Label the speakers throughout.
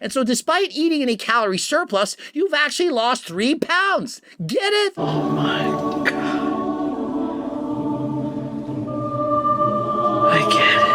Speaker 1: And so despite eating in a calorie surplus, you've actually lost 3 pounds. Get it?
Speaker 2: Oh my God. I get it.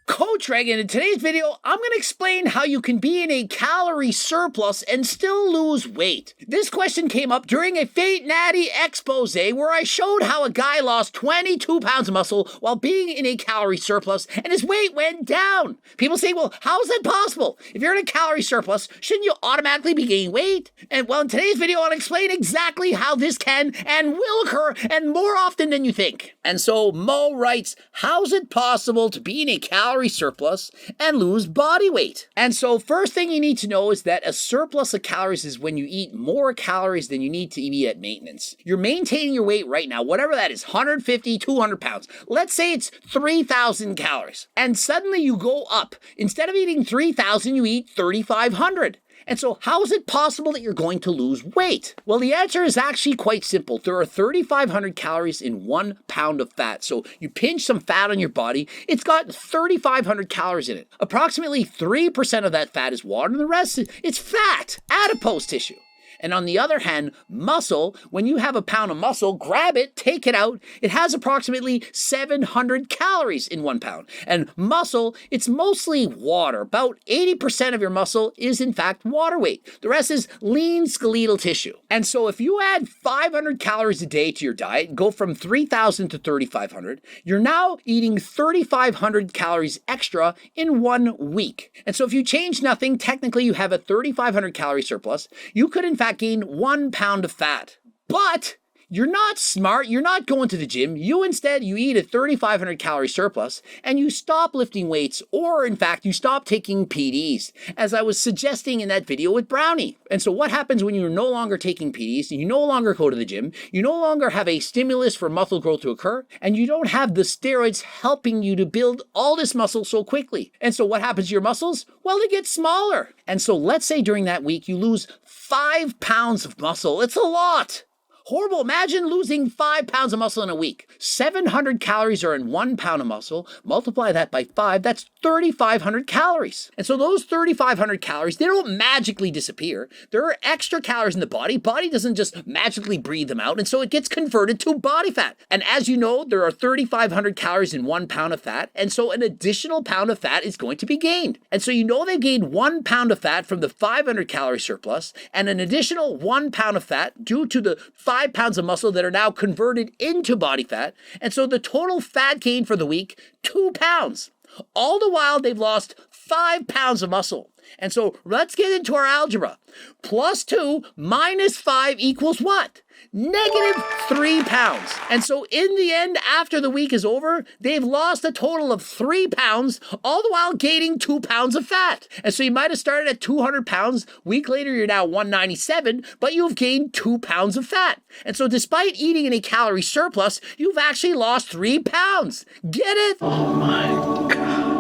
Speaker 1: Coach Reagan, in today's video, I'm going to explain how you can be in a calorie surplus and still lose weight. This question came up during a Fate Natty expose where I showed how a guy lost 22 pounds of muscle while being in a calorie surplus and his weight went down. People say, well, how is that possible? If you're in a calorie surplus, shouldn't you automatically be gaining weight? And well, in today's video, I'll explain exactly how this can and will occur and more often than you think. And so Mo writes, how's it possible to be in a calorie surplus and lose body weight? And so first thing you need to know is that a surplus of calories is when you eat more calories than you need to be at maintenance. You're maintaining your weight right now, whatever that is, 150, 200 pounds. Let's say it's 3,000 calories. And suddenly you go up. Instead of eating 3,000, you eat 3,500. And so how is it possible that you're going to lose weight? Well, the answer is actually quite simple. There are 3,500 calories in 1 pound of fat. So you pinch some fat on your body, it's got 3,500 calories in it. Approximately 3% of that fat is water, and the rest it's fat, adipose tissue. And on the other hand, muscle, when you have a pound of muscle, grab it, take it out, it has approximately 700 calories in 1 pound. And muscle, it's mostly water. About 80% of your muscle is in fact water weight. The rest is lean skeletal tissue. And so if you add 500 calories a day to your diet, go from 3,000 to 3,500, you're now eating 3,500 calories extra in 1 week. And so if you change nothing, technically you have a 3,500 calorie surplus. You could in fact gain 1 pound of fat. But you're not smart, you're not going to the gym, you eat a 3,500 calorie surplus and you stop lifting weights, or in fact you stop taking PDs, as I was suggesting in that video with Brownie. And so what happens when you're no longer taking PDs, and you no longer go to the gym, you no longer have a stimulus for muscle growth to occur, and you don't have the steroids helping you to build all this muscle so quickly. And so what happens to your muscles? Well, they get smaller. And so let's say during that week you lose 5 pounds of muscle. It's a lot. Horrible. Imagine losing 5 pounds of muscle in a week. 700 calories are in 1 pound of muscle. Multiply that by 5, that's 3,500 calories. And so those 3,500 calories, they don't magically disappear. There are extra calories in the body. Body doesn't just magically breathe them out, and so it gets converted to body fat. And as you know, there are 3,500 calories in 1 pound of fat, and so an additional pound of fat is going to be gained. And so you know they've gained 1 pound of fat from the 500 calorie surplus, and an additional 1 pound of fat due to the 5 pounds of muscle that are now converted into body fat. And so the total fat gain for the week, 2 pounds. All the while they've lost 5 pounds of muscle. And so let's get into our algebra. +2 minus 5 equals what? -3 pounds. And so in the end, after the week is over, they've lost a total of 3 pounds, all the while gaining 2 pounds of fat. And so you might have started at 200 pounds, week later you're now 197, but you've gained 2 pounds of fat. And so despite eating in a calorie surplus, you've actually lost 3 pounds. Get it?
Speaker 2: Oh my God.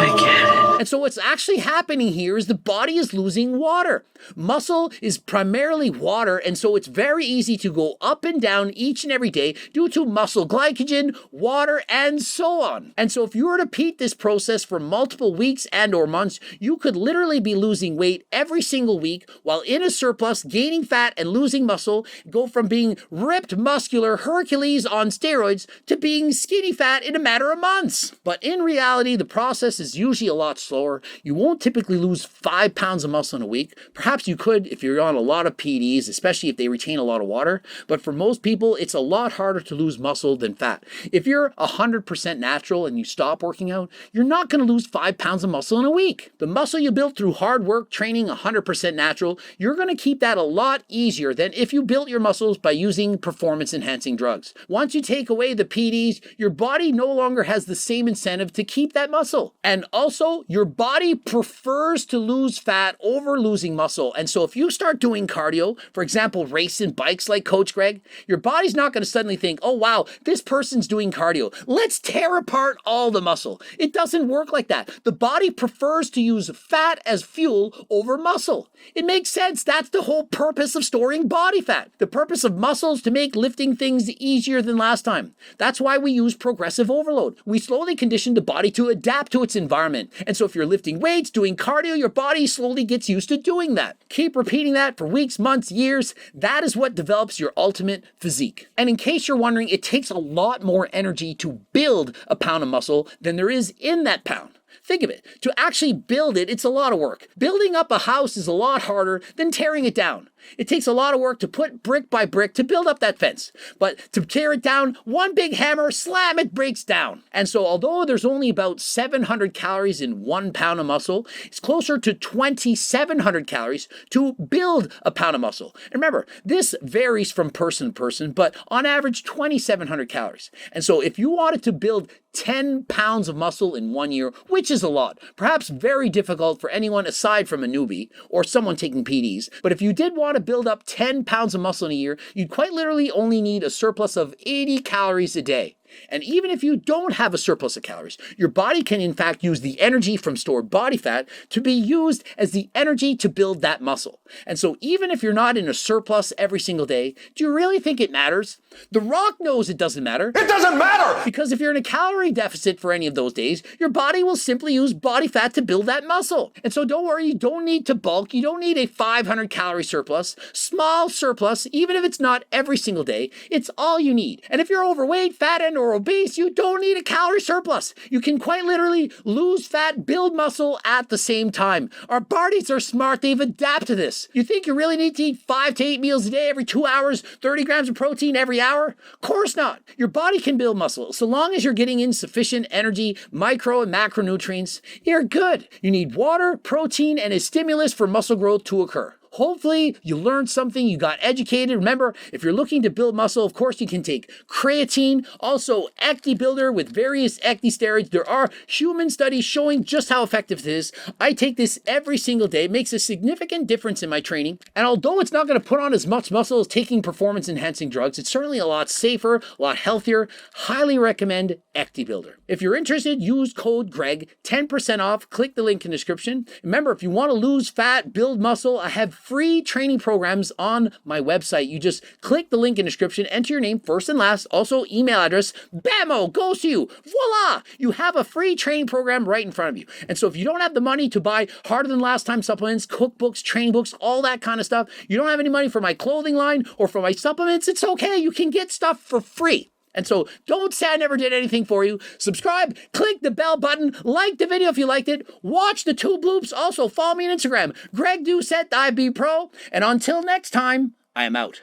Speaker 2: I get it.
Speaker 1: And so what's actually happening here is the body is losing water. Muscle is primarily water, and so it's very easy to go up and down each and every day due to muscle glycogen, water, and so on. And so if you were to repeat this process for multiple weeks and or months, you could literally be losing weight every single week while in a surplus, gaining fat and losing muscle, go from being ripped muscular Hercules on steroids to being skinny fat in a matter of months. But in reality, the process is usually a lot slower. You won't typically lose 5 pounds of muscle in a week. Perhaps you could if you're on a lot of PDs, especially if they retain a lot of water. But for most people, it's a lot harder to lose muscle than fat. If you're 100% natural and you stop working out, you're not going to lose 5 pounds of muscle in a week. The muscle you built through hard work, training 100% natural, you're going to keep that a lot easier than if you built your muscles by using performance-enhancing drugs. Once you take away the PDs, your body no longer has the same incentive to keep that muscle. And also, your body prefers to lose fat over losing muscle. And so if you start doing cardio, for example, racing bikes like Coach Greg, your body's not going to suddenly think, oh, wow, this person's doing cardio. Let's tear apart all the muscle. It doesn't work like that. The body prefers to use fat as fuel over muscle. It makes sense. That's the whole purpose of storing body fat. The purpose of muscles to make lifting things easier than last time. That's why we use progressive overload. We slowly condition the body to adapt to its environment. And so if you're lifting weights, doing cardio, your body slowly gets used to doing that. Keep repeating that for weeks, months, years. That is what develops your ultimate physique. And in case you're wondering, it takes a lot more energy to build a pound of muscle than there is in that pound. Think of it. To actually build it, it's a lot of work. Building up a house is a lot harder than tearing it down. It takes a lot of work to put brick by brick to build up that fence. But to tear it down, one big hammer, slam, it breaks down. And so although there's only about 700 calories in 1 pound of muscle, it's closer to 2,700 calories to build a pound of muscle. And remember, this varies from person to person, but on average, 2,700 calories. And so if you wanted to build 10 pounds of muscle in 1 year, which is a lot, perhaps very difficult for anyone aside from a newbie or someone taking PDs. But if you did want to build up 10 pounds of muscle in a year, you'd quite literally only need a surplus of 80 calories a day. And even if you don't have a surplus of calories, your body can in fact use the energy from stored body fat to be used as the energy to build that muscle. And so even if you're not in a surplus every single day, do you really think it matters? The Rock knows it doesn't matter.
Speaker 3: It doesn't matter!
Speaker 1: Because if you're in a calorie deficit for any of those days, your body will simply use body fat to build that muscle. And so don't worry, you don't need to bulk. You don't need a 500 calorie surplus. Small surplus, even if it's not every single day, it's all you need. And if you're overweight, fat, and or obese, you don't need a calorie surplus. You can quite literally lose fat, build muscle at the same time. Our bodies are smart. They've adapted to this. You think you really need to eat 5 to 8 meals a day every 2 hours, 30 grams of protein every hour? Of course not. Your body can build muscle. So long as you're getting in sufficient energy, micro and macronutrients, you're good. You need water, protein, and a stimulus for muscle growth to occur. Hopefully you learned something, you got educated. Remember, if you're looking to build muscle, of course you can take creatine, also Ecti Builder with various Ecti steroids. There are human studies showing just how effective it is. I take this every single day. It makes a significant difference in my training. And although it's not going to put on as much muscle as taking performance enhancing drugs, it's certainly a lot safer, a lot healthier. Highly recommend Ecti Builder. If you're interested, use code GREG, 10% off. Click the link in the description. Remember, if you want to lose fat, build muscle, I have free training programs on my website. You just click the link in the description, enter your name first and last, also email address, bammo, goes to you. Voila! You have a free training program right in front of you. And so if you don't have the money to buy harder than last time supplements, cookbooks, training books, all that kind of stuff, you don't have any money for my clothing line or for my supplements, it's okay. You can get stuff for free. And so don't say I never did anything for you. Subscribe, click the bell button, like the video if you liked it, watch the 2 bloops, also follow me on Instagram, Greg Doucette, IB Pro, and until next time, I am out.